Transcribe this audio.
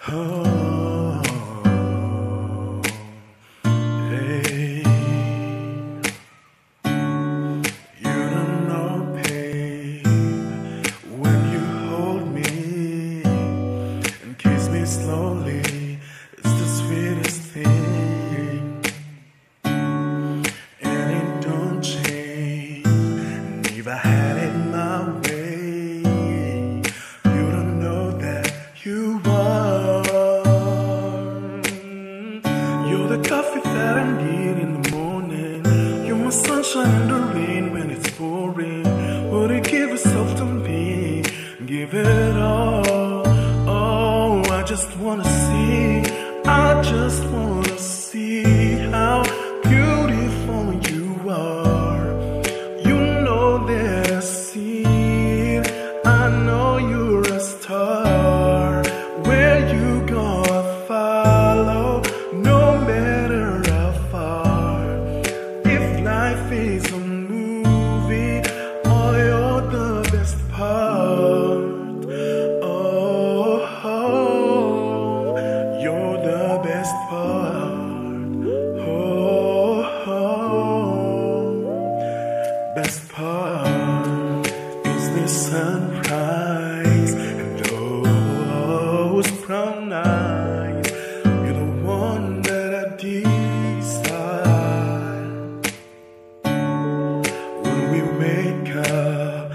Oh, hey, you don't know pain when you hold me and kiss me slowly. It's the sweetest thing, and it don't change. And if I had it my way, you don't know that you are. You're the coffee that I need in the morning. You're my sunshine in the rain when it's pouring. Would you give yourself to me? Give it all. Oh, I just wanna see how beautiful you are. You know that I see it. I know you're a star. Where you go, I follow, no matter how far. If life is a movie, oh, you're the best part. Oh, you're the best part. Best part is the sunrise and those brown eyes. You're the one that I desire. When we wake up